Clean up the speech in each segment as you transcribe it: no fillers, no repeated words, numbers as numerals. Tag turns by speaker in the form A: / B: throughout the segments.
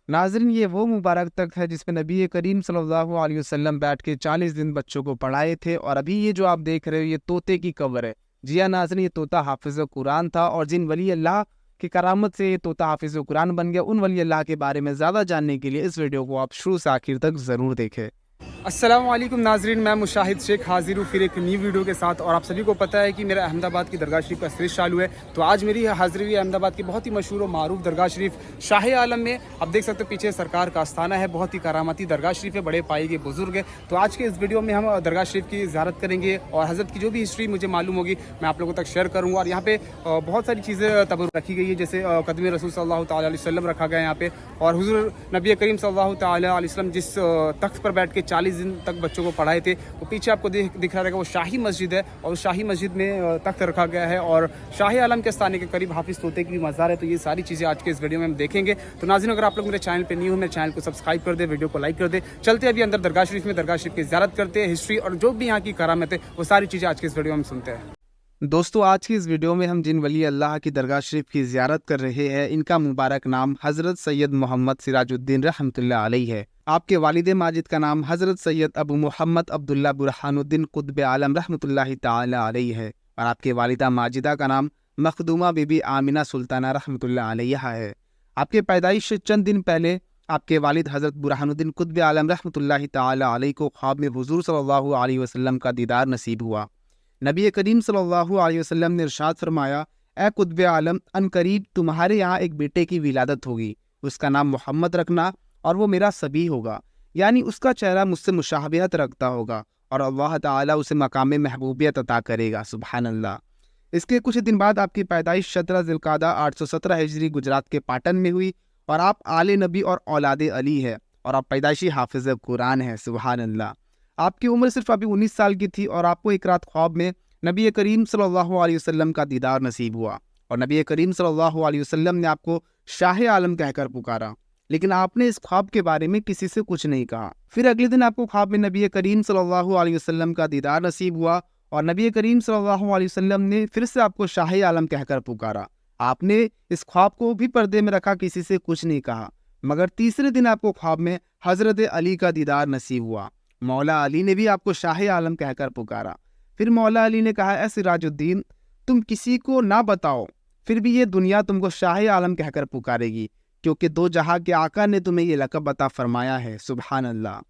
A: नाज़रीन, ये वो मुबारक तख्त है जिस पे नबी करीम सल्लल्लाहु अलैहि वसल्लम बैठ के 40 दिन बच्चों को पढ़ाए थे। और अभी ये जो आप देख रहे हो, ये तोते की कब्र है। जी हाँ नाज़रीन, ये तोता हाफिज़ कुरान था, और जिन वली अल्लाह की करामत से ये तोता हाफिज़ कुरान बन गया, उन वली अल्लाह के बारे में ज़्यादा जानने के लिए इस वीडियो को आप शुरू से आखिर तक ज़रूर देखें। अस्सलामु अलैकुम नाज़रीन, मैं मुशाहिद शेख हाजिर हूँ फिर एक नई वीडियो के साथ। और आप सभी को पता है कि मेरा अहमदाबाद की दरगाह शरीफ का सीरीज़ चालू है, तो आज मेरी हाज़िरी हुई अहमदाबाद की बहुत ही मशहूर और मारूफ दरगाह शरीफ शाह आलम में। आप देख सकते हो पीछे सरकार का आस्थाना है, बहुत ही करामाती दरगाह शरीफ है, बड़े पाए के बुजुर्ग है। तो आज के इस वीडियो में हम दरगाह शरीफ की ज़ियारत करेंगे और हज़रत की जो भी हिस्ट्री मुझे मालूम होगी मैं आप लोगों तक शेयर करूँगा। और यहाँ पे बहुत सारी चीज़ें तबरुक रखी गई है, जैसे कदम रसूल सल्लल्लाहु तआला अलैहि वसल्लम रखा गया है यहाँ पे, और हुज़ूर नबी करीम सल्लल्लाहु तआला अलैहि वसल्लम जिस तख्त पर बैठ के 40 दिन तक बच्चों को पढ़ाए थे, वो पीछे आपको दिख रहा रहेगा, वो शाही मस्जिद है। और शाही मस्जिद में तख्त रखा गया है, और शाह आलम के स्थान के करीब हाफिज़ तोते की भी मज़ार है। तो ये सारी चीज़ें आज के इस वीडियो में हम देखेंगे। तो नाज़रीन, अगर आप लोग मेरे चैनल पे न्यू हो, मेरे चैनल को सब्सक्राइब कर दे, वीडियो को लाइक कर दे। चलते अभी अंदर दरगाह शरीफ में, दरगाह शरीफ की ज़ियारत करते हैं, हिस्ट्री और जो भी यहाँ की करामत है वो सारी चीज़ें आज के इस वीडियो में हम सुनते हैं। दोस्तों, आज की इस वीडियो में हम जिन वली अल्लाह की दरगाह शरीफ की ज़ियारत कर रहे हैं, इनका मुबारक नाम हज़रत सैयद मोहम्मद सिराजुद्दीन रहमतुल्लाह अलैहि है। आपके वालिद माजिद का नाम हज़रत सैयद अबू मोहम्मद अब्दुल्ला बुरहानुद्दीन कुतुब आलम रहमतुल्लाहि ताला अलैहि है। और आपके वालिदा माजिदा का नाम मखदूमा बीबी आमिना सुल्ताना रहमतुल्लाह अलैहा है। आपके पैदाइश से चंद दिन पहले आपके वालिद हज़रत बुरहानुद्दीन कुतुब आलम रहमतुल्लाहि ताला अलैहि को ख्वाब में हुज़ूर सल्लल्लाहु अलैहि वसल्लम का दीदार नसीब हुआ। नबी करीम सल्लल्लाहु अलैहि वसल्लम ने इरशाद फरमाया, ए कुतुब आलम, अनकरीब तुम्हारे यहाँ एक बेटे की विलादत होगी, उसका नाम मोहम्मद रखना, और वो मेरा सभी होगा, यानी उसका चेहरा मुझसे मुशाबहत रखता होगा, और अल्लाह ताला उसे मकाम महबूबियत अता करेगा। सुबहान अल्लाह। इसके कुछ दिन बाद आपकी पैदाइश 17 ज़िलक़ादा 817 हिजरी गुजरात के पाटन में हुई, और आप आले नबी और औलाद अली है, और आप पैदाइशी हाफिज़ कुरान है। सुबहान अल्लाह। आपकी उम्र सिर्फ अभी 19 साल की थी, और आपको एक रात ख्वाब में नबी करीम सल्लल्लाहु अलैहि वसल्लम का दीदार नसीब हुआ, और नबी करीम सल्लल्लाहु अलैहि वसल्लम ने आपको शाह आलम कहकर पुकारा, लेकिन आपने इस ख्वाब के बारे में किसी से कुछ नहीं कहा। फिर अगले दिन आपको ख्वाब में नबी करीम सल्लल्लाहु अलैहि वसल्लम का दीदार नसीब हुआ, और नबी करीम सल्लल्लाहु अलैहि वसल्लम ने फिर से आपको शाह आलम कहकर पुकारा। आपने इस ख्वाब को भी पर्दे में रखा, किसी से कुछ नहीं कहा। मगर तीसरे दिन आपको ख्वाब में हज़रत अली का दीदार नसीब हुआ। मौला अली ने भी आपको शाह आलम कहकर पुकारा। फिर मौला अली ने कहा, ऐ सिराजुद्दीन, तुम किसी को ना बताओ, फिर भी ये दुनिया तुमको शाह आलम कहकर पुकारेगी, क्योंकि दो जहां के आका ने तुम्हें ये लक़ब अता फरमाया है। सुबहान अल्लाह।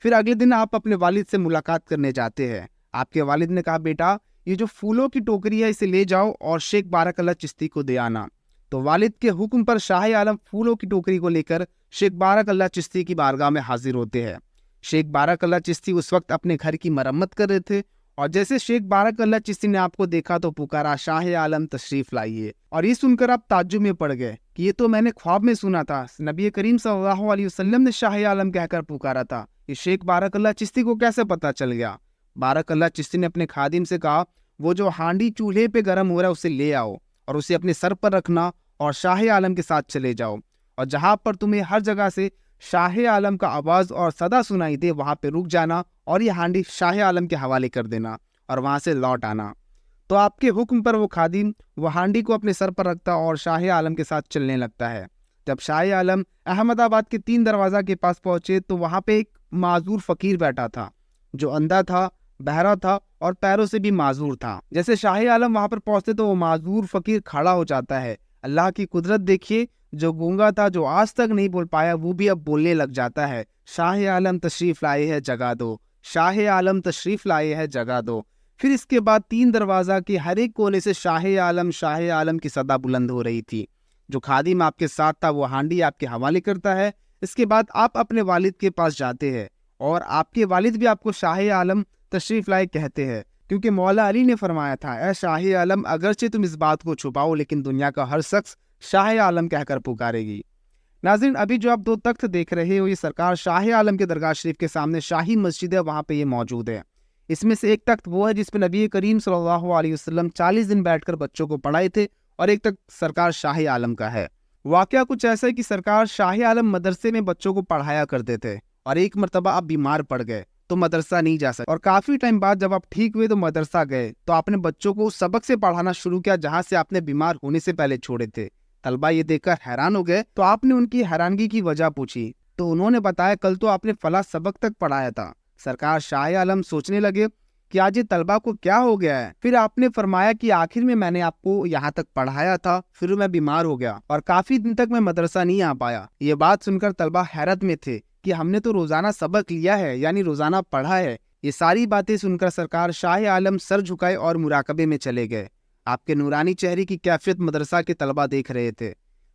A: फिर अगले दिन आप अपने वालिद से मुलाकात करने जाते हैं। आपके वालिद ने कहा, बेटा, ये जो फूलों की टोकरी है इसे ले जाओ और शेख बारकल्ला चिश्ती को दे आना। तो वालिद के हुक्म पर शाह आलम फूलों की टोकरी को लेकर शेख बारकल्ला चिश्ती की बारगाह में हाजिर होते हैं। शेख बारकल्ला चिश्ती उस वक्त अपने घर की मरम्मत कर रहे थे, और जैसे शेख बारकल्ला चिश्ती ने आपको देखा तो पुकारा, शाह आलम तशरीफ लाइए। और ये सुनकर आप ताज्जुब में पड़ गए कि ये तो मैंने ख्वाब में सुना था, नबी करीम सल्लल्लाहु अलैहि वसल्लम ने शाह आलम कहकर पुकारा था, ये शेख बारकल्ला चिश्ती को कैसे पता चल गया। बारकल्ला चिश्ती ने अपने खादिम से कहा, वो जो हांडी चूल्हे पे गर्म हो रहा है उसे ले आओ, और उसे अपने सर पर रखना, और शाह आलम के साथ चले जाओ, और जहां पर तुम्हें हर जगह से शाह आलम का आवाज़ और सदा सुनाई दे, वहां पे रुक जाना, और ये हांडी शाह आलम के हवाले कर देना, और वहां से लौट आना। तो आपके हुक्म पर वो खादिम वो हांडी को अपने सर पर रखता और शाह आलम के साथ चलने लगता है। जब शाह आलम अहमदाबाद के 3 दरवाज़ा के पास पहुंचे, तो वहां पे एक माजूर फ़कीर बैठा था, जो अंधा था, बहरा था, और पैरों से भी माजूर था। जैसे शाह आलम वहां पर पहुंचते तो वो माजूर फ़कीर खड़ा हो जाता है। अल्लाह की कुदरत देखिए, जो गूंगा था, जो आज तक नहीं बोल पाया, वो भी अब बोलने लग जाता है, शाह आलम तशरीफ लाए है जगा दो, शाह आलम तशरीफ लाए है जगा दो। फिर इसके बाद 3 दरवाज़ा के हर एक कोने से शाह आलम की सदा बुलंद हो रही थी। जो खादिम आपके साथ था वो हांडी आपके हवाले करता है। इसके बाद आप अपने वालिद के पास जाते हैं, और आपके वालिद भी आपको शाह आलम तशरीफ लाए कहते हैं, क्योंकि मौला अली ने फरमाया था, ऐ शाह आलम, अगरचे तुम इस बात को छुपाओ, लेकिन दुनिया का हर शख्स शाह आलम कहकर पुकारेगी। नाज़रीन, अभी जो आप 2 तख्त देख रहे हो, ये सरकार शाह आलम के दरगाह शरीफ के सामने शाही मस्जिद है, वहाँ पे ये मौजूद है। इसमें से एक तख्त वो है जिस पे नबी करीम सल्लल्लाहु अलैहि वसल्लम 40 दिन बैठकर बच्चों को पढ़ाए थे, और एक तख्त सरकार शाह आलम का है। वाकया कुछ ऐसा है कि सरकार शाह आलम मदरसे में बच्चों को पढ़ाया करते थे, और एक मरतबा आप बीमार पड़ गए तो मदरसा नहीं जा सकते, और काफ़ी टाइम बाद जब आप ठीक हुए तो मदरसा गए, तो आपने बच्चों को उस सबक से पढ़ाना शुरू किया जहाँ से आपने बीमार होने से पहले छोड़े थे। طلبہ یہ دیکھ کر حیران ہو گئے تو آپ نے ان کی حیرانگی کی وجہ پوچھی تو انہوں نے بتایا کل تو آپ نے فلاں سبق تک پڑھایا تھا۔ سرکار شاہ عالم سوچنے لگے کہ آج یہ طلبہ کو کیا ہو گیا ہے۔ پھر آپ نے فرمایا کہ آخر میں نے آپ کو یہاں تک پڑھایا تھا، پھر میں بیمار ہو گیا اور کافی دن تک میں مدرسہ نہیں آ پایا۔ یہ بات سن کر طلبہ حیرت میں تھے کہ ہم نے تو روزانہ سبق لیا ہے، یعنی روزانہ پڑھا ہے۔ یہ ساری باتیں سن کر سرکار شاہ عالم سر جھکائے اور مراقبے میں چلے گئے۔ آپ کے نورانی چہرے کی کیفیت مدرسہ کے طلبہ دیکھ رہے تھے۔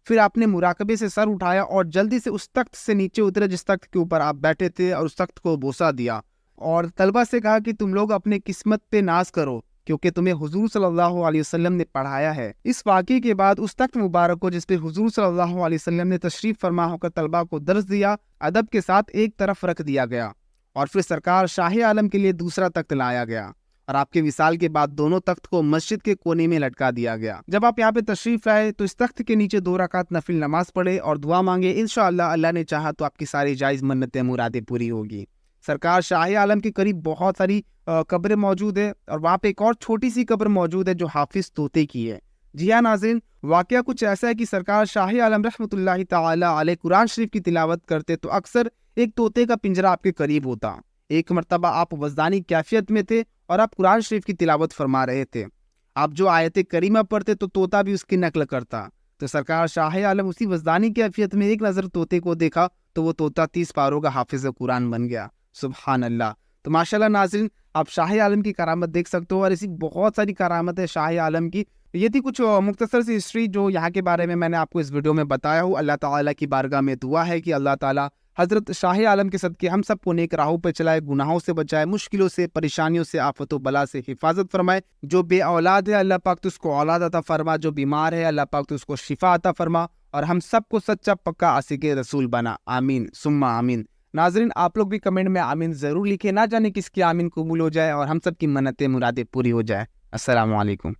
A: پھر آپ نے مراقبے سے سر اٹھایا اور جلدی سے اس تخت سے نیچے اترے جس تخت کے اوپر آپ بیٹھے تھے اور اس تخت کو بوسہ دیا اور طلبہ سے کہا کہ تم لوگ اپنے قسمت پہ ناز کرو کیونکہ تمہیں حضور صلی اللہ علیہ وسلم نے پڑھایا ہے۔ اس واقعے کے بعد اس تخت مبارک کو جس پہ حضور صلی اللہ علیہ وسلم نے تشریف فرما ہو کر طلبہ کو درس دیا، ادب کے ساتھ ایک طرف رکھ دیا گیا اور پھر سرکار شاہ عالم کے لیے دوسرا تخت لایا گیا اور آپ کے وصال کے بعد دونوں تخت کو مسجد کے کونے میں لٹکا دیا گیا۔ جب آپ یہاں پہ تشریف لائے تو اس تخت کے نیچے 2 رکعت نفل نماز پڑھے اور دعا مانگے، انشاءاللہ اللہ نے چاہا تو آپ کی ساری جائز منتیں مرادیں پوری ہوگی۔ سرکار شاہ عالم کے قریب بہت ساری قبریں موجود ہے اور وہاں پہ ایک اور چھوٹی سی قبر موجود ہے جو حافظ طوطے کی ہے۔ جی ہاں ناظرین، واقعہ کچھ ایسا ہے کہ سرکار شاہ عالم رحمۃ اللہ تعالی علیہ قرآن شریف کی تلاوت کرتے تو اکثر ایک طوطے کا پنجرہ آپ کے قریب ہوتا۔ ایک مرتبہ آپ وجدانی کیفیت میں تھے اور آپ قرآن شریف کی تلاوت فرما رہے تھے، آپ جو آیت کریمہ پڑھتے تو طوطا بھی اس کی نقل کرتا۔ تو سرکار شاہ عالم اسی وجدانی کیفیت میں ایک نظر طوطے کو دیکھا تو وہ طوطا 30 پاروں کا حافظ قرآن بن گیا۔ سبحان اللہ۔ تو ماشاءاللہ ناظرین، آپ شاہ عالم کی کرامت دیکھ سکتے ہو اور ایسی بہت ساری کرامت ہے شاہ عالم کی۔ یہ تھی کچھ مختصر سی ہسٹری جو یہاں کے بارے میں نے آپ کو اس ویڈیو میں بتایا ہوں۔ اللہ تعالیٰ کی بارگاہ میں دعا ہے کہ اللہ تعالیٰ حضرت شاہ عالم کے صدقے ہم سب کو نیک راہوں پہ چلائے، گناہوں سے بچائے، مشکلوں سے، پریشانیوں سے، آفت و بلا سے حفاظت فرمائے۔ جو بے اولاد ہے اللہ پاک تو اس کو اولاد عطا فرما، جو بیمار ہے اللہ پاک تو اس کو شفا عطا فرما اور ہم سب کو سچا پکا عاشق رسول بنا۔ آمین ثم آمین۔ ناظرین، آپ لوگ بھی کمنٹ میں آمین ضرور لکھیں، نہ جانے کس کی آمین قبول ہو جائے اور ہم سب کی منتیں مرادیں پوری ہو جائے۔ السلام علیکم۔